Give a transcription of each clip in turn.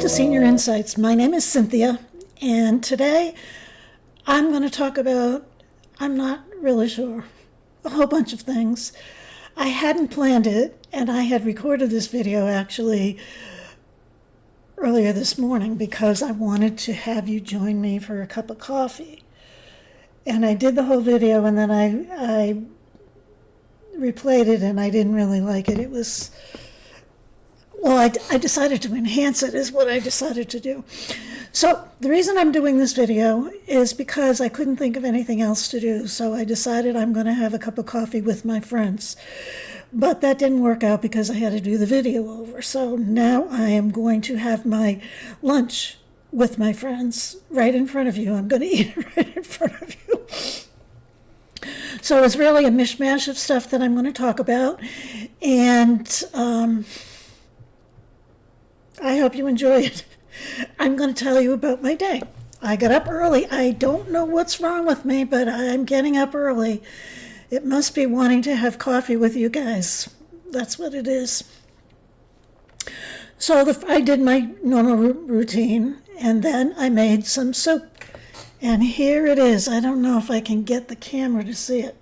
to Senior Insights. My name is Cynthia, and today I'm going to talk about, I'm not really sure, a whole bunch of things. I hadn't planned it, and I had recorded this video actually earlier this morning because I wanted to have you join me for a cup of coffee. And I did the whole video, and then I replayed it, and I didn't really like it. It was... Well, I decided to enhance it is what I decided to do. So the reason I'm doing this video is because I couldn't think of anything else to do. So I decided I'm going to have a cup of coffee with my friends. But that didn't work out because I had to do the video over. So now I am going to have my lunch with my friends right in front of you. I'm going to eat it right in front of you. So it's really a mishmash of stuff that I'm going to talk about. And I hope you enjoy it. I'm going to tell you about my day. I got up early. I don't know what's wrong with me, but I'm getting up early. It must be wanting to have coffee with you guys. That's what it is. So I did my normal routine, and then I made some soup. And here it is. I don't know if I can get the camera to see it.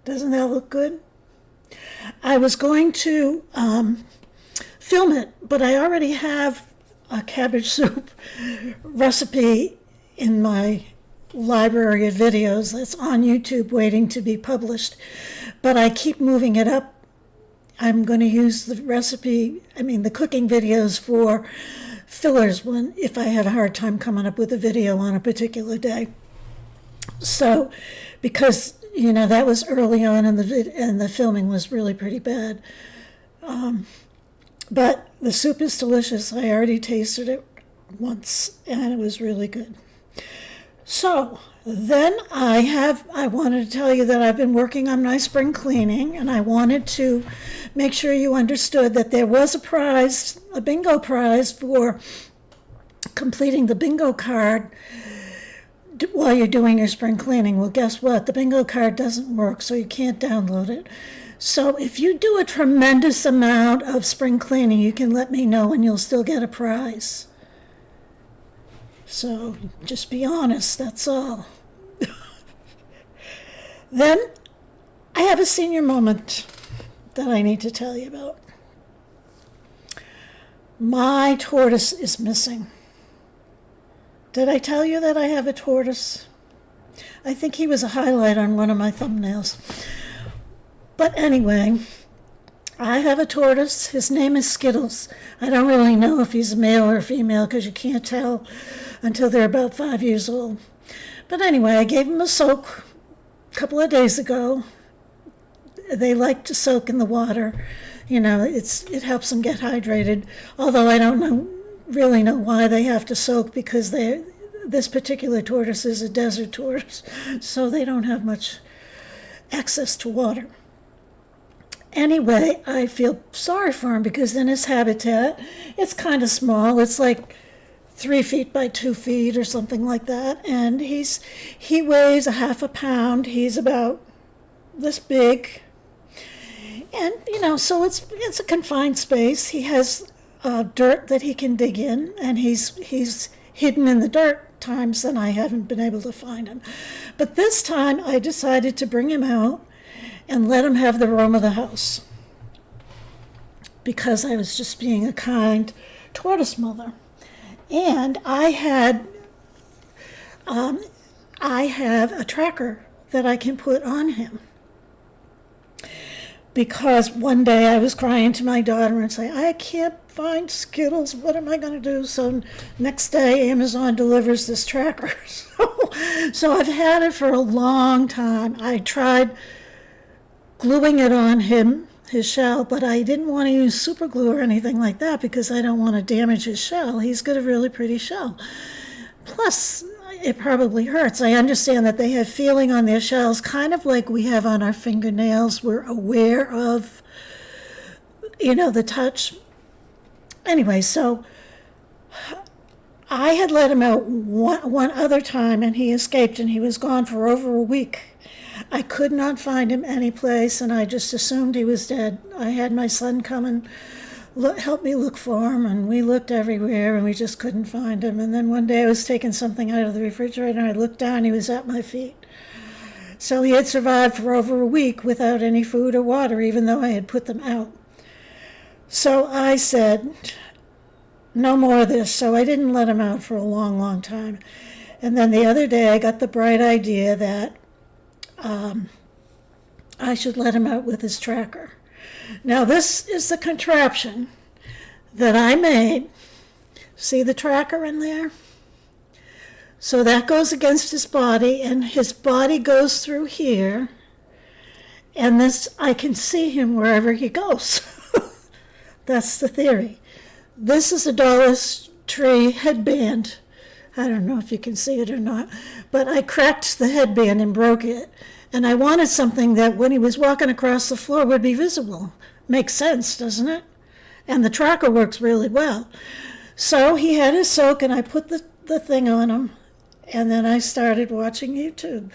Doesn't that look good? I was going to film it, but I already have a cabbage soup recipe in my library of videos that's on YouTube waiting to be published, but I keep moving it up. I'm going to use the the cooking videos for fillers if I have a hard time coming up with a video on a particular day. So, because, that was early on and the filming was really pretty bad. But the soup is delicious. I already tasted it once, and it was really good. So then I wanted to tell you that I've been working on my spring cleaning, and I wanted to make sure you understood that there was a bingo prize for completing the bingo card while you're doing your spring cleaning. Well, guess what? The bingo card doesn't work, so you can't download it. So if you do a tremendous amount of spring cleaning, you can let me know and you'll still get a prize. So just be honest, that's all. Then I have a senior moment that I need to tell you about. My tortoise is missing. Did I tell you that I have a tortoise? I think he was a highlight on one of my thumbnails. But anyway, I have a tortoise. His name is Skittles. I don't really know if he's male or female because you can't tell until they're about 5 years old. But anyway, I gave him a soak a couple of days ago. They like to soak in the water. It helps them get hydrated. Although I don't really know why they have to soak, because this particular tortoise is a desert tortoise, so they don't have much access to water. Anyway, I feel sorry for him because in his habitat, it's kind of small. It's like 3 feet by 2 feet or something like that. And he weighs a half a pound. He's about this big. And, so it's a confined space. He has dirt that he can dig in, and he's hidden in the dirt times that I haven't been able to find him. But this time I decided to bring him out and let him have the room of the house, because I was just being a kind tortoise mother. And I have a tracker that I can put on him, because one day I was crying to my daughter and say, I can't find Skittles, what am I going to do? So next day Amazon delivers this tracker. So I've had it for a long time. I tried gluing it on his shell, but I didn't want to use super glue or anything like that because I don't want to damage his shell. He's got a really pretty shell. Plus, it probably hurts. I understand that they have feeling on their shells, kind of like we have on our fingernails. We're aware of, the touch. Anyway, so I had let him out one other time, and he escaped, and he was gone for over a week. I could not find him anyplace, and I just assumed he was dead. I had my son come and help me look for him, and we looked everywhere, and we just couldn't find him. And then one day I was taking something out of the refrigerator, and I looked down, he was at my feet. So he had survived for over a week without any food or water, even though I had put them out. So I said, no more of this. So I didn't let him out for a long, long time. And then the other day I got the bright idea that I should let him out with his tracker. Now this is the contraption that I made. See the tracker in there? So that goes against his body, and his body goes through here, and this, I can see him wherever he goes. That's the theory. This is a Dollar Tree headband. I don't know if you can see it or not, but I cracked the headband and broke it, and I wanted something that when he was walking across the floor would be visible. Makes sense, doesn't it? And the tracker works really well. So he had his soak, and I put the thing on him, and then I started watching YouTube.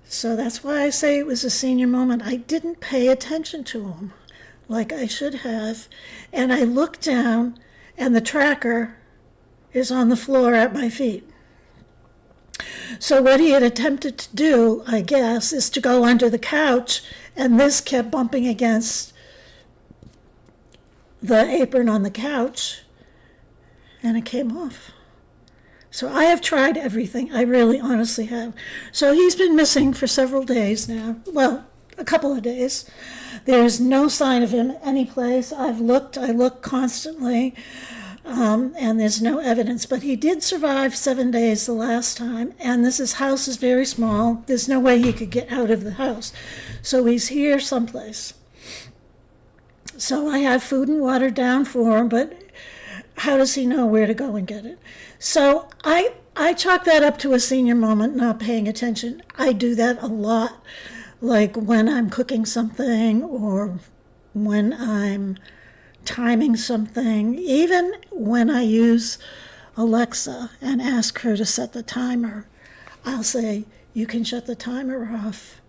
So that's why I say it was a senior moment. I didn't pay attention to him like I should have. And I looked down, and the tracker is on the floor at my feet. So what he had attempted to do, I guess, is to go under the couch, and this kept bumping against the apron on the couch, and it came off. So I have tried everything. I really honestly have. So he's been missing for several days now. Well, a couple of days. There's no sign of him anyplace. I look constantly, and there's no evidence. But he did survive 7 days the last time, and his house is very small. There's no way he could get out of the house. So he's here someplace. So I have food and water down for him, but how does he know where to go and get it? So I chalk that up to a senior moment, not paying attention. I do that a lot, like when I'm cooking something or when I'm timing something, even when I use Alexa and ask her to set the timer. I'll say, you can shut the timer off.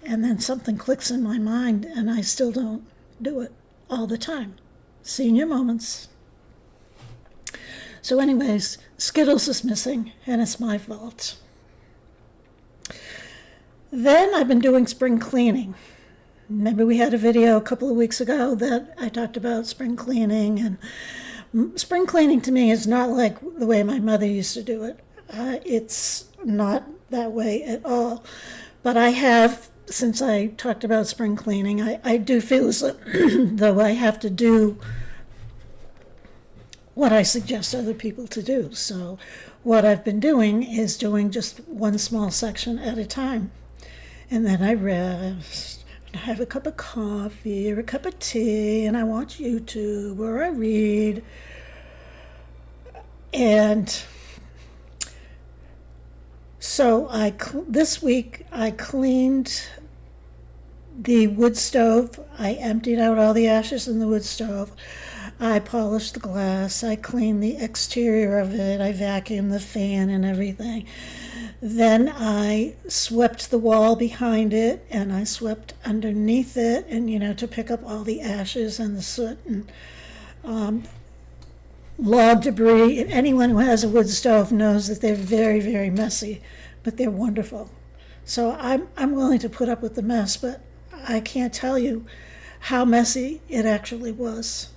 And then something clicks in my mind, and I still don't do it all the time. Senior moments. So anyways, Skittles is missing, and it's my fault. Then I've been doing spring cleaning. Maybe we had a video a couple of weeks ago that I talked about spring cleaning, and spring cleaning to me is not like the way my mother used to do it. It's not that way at all. But I have, since I talked about spring cleaning, I do feel as though I have to do what I suggest other people to do. So what I've been doing is doing just one small section at a time. And then I rest, and I have a cup of coffee or a cup of tea, and I watch YouTube or I read. And so this week I cleaned the wood stove. I emptied out all the ashes in the wood stove. I polished the glass. I cleaned the exterior of it. I vacuumed the fan and everything. Then I swept the wall behind it, and I swept underneath it, and to pick up all the ashes and the soot and log debris. Anyone who has a wood stove knows that they're very, very messy, but they're wonderful. So I'm willing to put up with the mess, but I can't tell you how messy it actually was.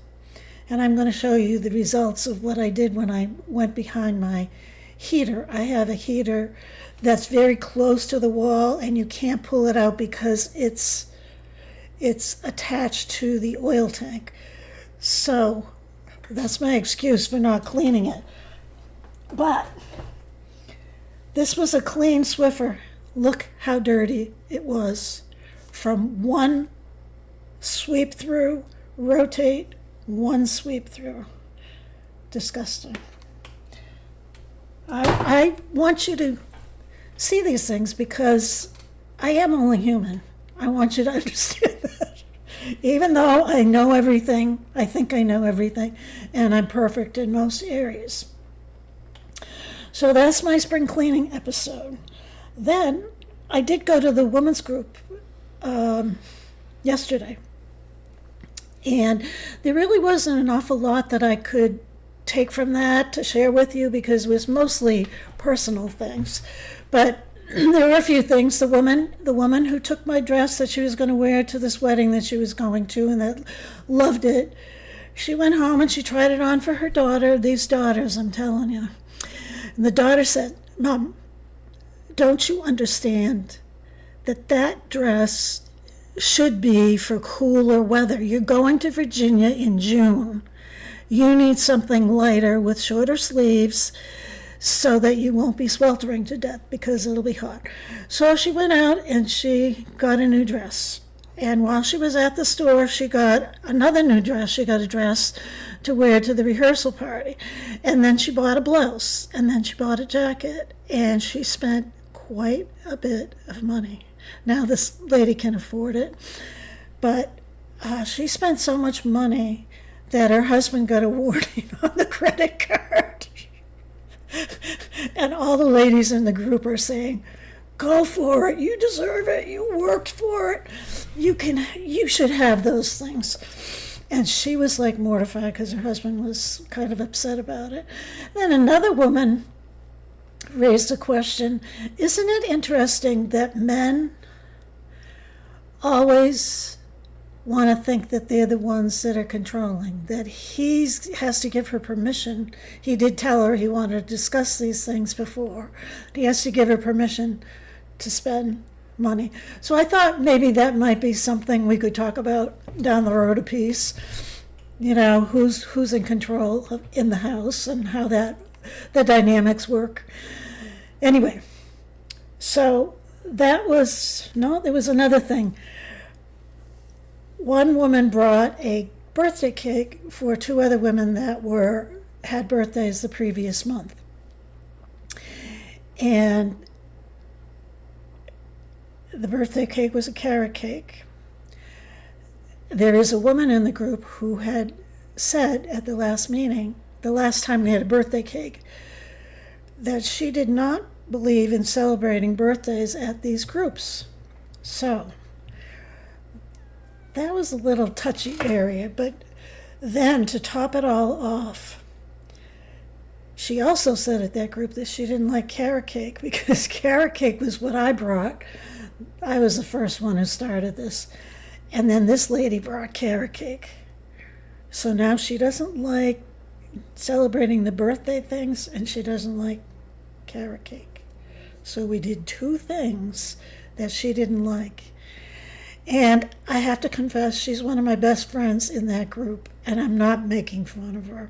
And I'm going to show you the results of what I did when I went behind my heater. I have a heater that's very close to the wall, and you can't pull it out because it's attached to the oil tank. So that's my excuse for not cleaning it. But this was a clean Swiffer. Look how dirty it was. From one sweep through, rotate, one sweep through. Disgusting. I want you to see these things because I am only human. I want you to understand that. Even though I know everything, I think I know everything, and I'm perfect in most areas. So that's my spring cleaning episode. Then I did go to the women's group yesterday. And there really wasn't an awful lot that I could take from that to share with you because it was mostly personal things. But there were a few things. The woman who took my dress that she was going to wear to this wedding that she was going to and that loved it, she went home and she tried it on for her daughter, these daughters, I'm telling you. And the daughter said, "Mom, don't you understand that that dress should be for cooler weather? You're going to Virginia in June. You need something lighter with shorter sleeves so that you won't be sweltering to death because it'll be hot." So she went out and she got a new dress. And while she was at the store, she got another new dress. She got a dress to wear to the rehearsal party. And then she bought a blouse. And then she bought a jacket. And she spent quite a bit of money. Now this lady can afford it. But she spent so much money that her husband got a warning on the credit card. And all the ladies in the group are saying, "Go for it, you deserve it, you worked for it, you should have those things." And she was like mortified because her husband was kind of upset about it. Then another woman raised a question, "Isn't it interesting that men always want to think that they're the ones that are controlling, that he has to give her permission? He did tell her he wanted to discuss these things before. He has to give her permission to spend money." So I thought maybe that might be something we could talk about down the road a piece. You know, who's in control in the house and how the dynamics work. Anyway, so there was another thing. One woman brought a birthday cake for two other women that had birthdays the previous month. And the birthday cake was a carrot cake. There is a woman in the group who had said at the last meeting, the last time they had a birthday cake, that she did not believe in celebrating birthdays at these groups. So that was a little touchy area, but then to top it all off, she also said at that group that she didn't like carrot cake because carrot cake was what I brought. I was the first one who started this. And then this lady brought carrot cake. So now she doesn't like celebrating the birthday things and she doesn't like carrot cake. So we did two things that she didn't like. And I have to confess, she's one of my best friends in that group, and I'm not making fun of her,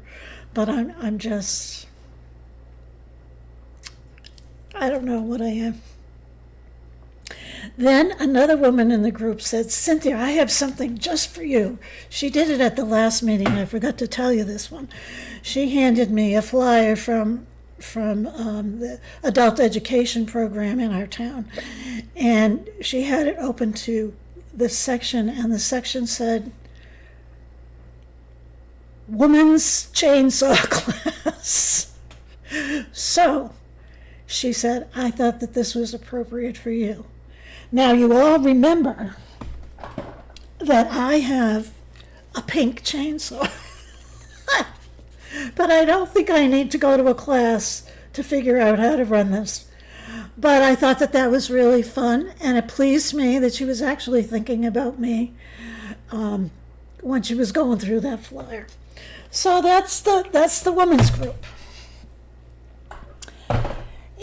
but I'm just, I don't know what I am. Then another woman in the group said, "Cynthia, I have something just for you." She did it at the last meeting. I forgot to tell you this one. She handed me a flyer from the adult education program in our town, and she had it open to this section, and the section said, "Woman's chainsaw class." So she said, "I thought that this was appropriate for you." Now you all remember that I have a pink chainsaw, but I don't think I need to go to a class to figure out how to run this. But I thought that was really fun, and it pleased me that she was actually thinking about me when she was going through that flyer. So that's the women's group.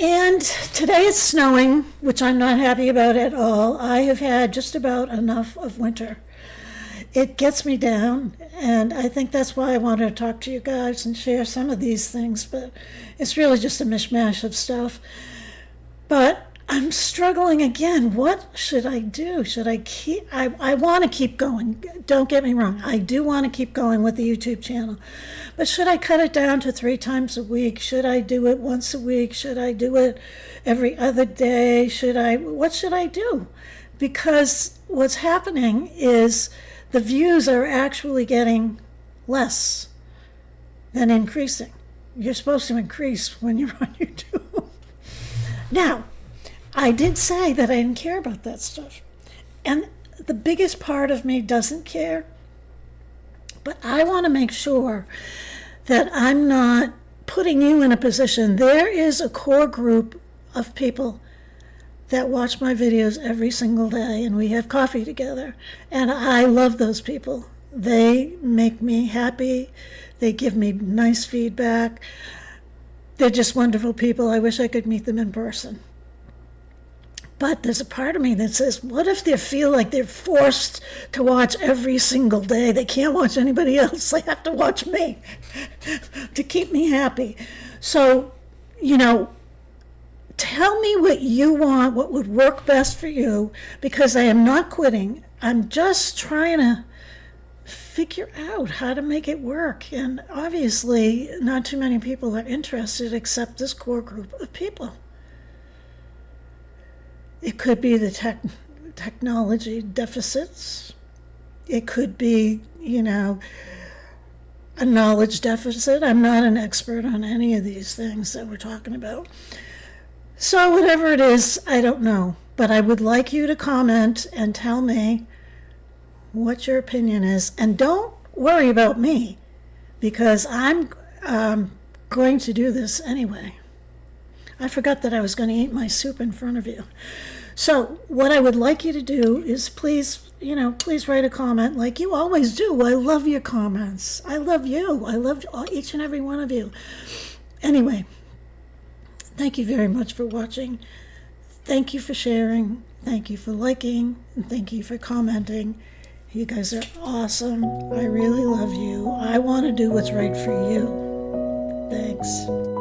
And today it's snowing, which I'm not happy about at all. I have had just about enough of winter. It gets me down, and I think that's why I wanted to talk to you guys and share some of these things, but it's really just a mishmash of stuff. But I'm struggling again. What should I do? Should I keep, I want to keep going. Don't get me wrong. I do want to keep going with the YouTube channel. But should I cut it down to 3 times a week? Should I do it once a week? Should I do it every other day? What should I do? Because what's happening is the views are actually getting less than increasing. You're supposed to increase when you're on YouTube. Now, I did say that I didn't care about that stuff. And the biggest part of me doesn't care. But I want to make sure that I'm not putting you in a position. There is a core group of people that watch my videos every single day, and we have coffee together. And I love those people. They make me happy. They give me nice feedback. They're just wonderful people. I wish I could meet them in person. But there's a part of me that says, what if they feel like they're forced to watch every single day? They can't watch anybody else. They have to watch me to keep me happy. So, tell me what you want, what would work best for you, because I am not quitting. I'm just trying to figure out how to make it work. And obviously, not too many people are interested except this core group of people. It could be the technology deficits. It could be, a knowledge deficit. I'm not an expert on any of these things that we're talking about. So whatever it is, I don't know. But I would like you to comment and tell me what your opinion is. And don't worry about me, because I'm going to do this anyway. I forgot that I was going to eat my soup in front of you. So what I would like you to do is please write a comment like you always do. I love your comments. I love you. I love each and every one of you. Anyway, thank you very much for watching. Thank you for sharing. Thank you for liking. And thank you for commenting. You guys are awesome. I really love you. I want to do what's right for you. Thanks.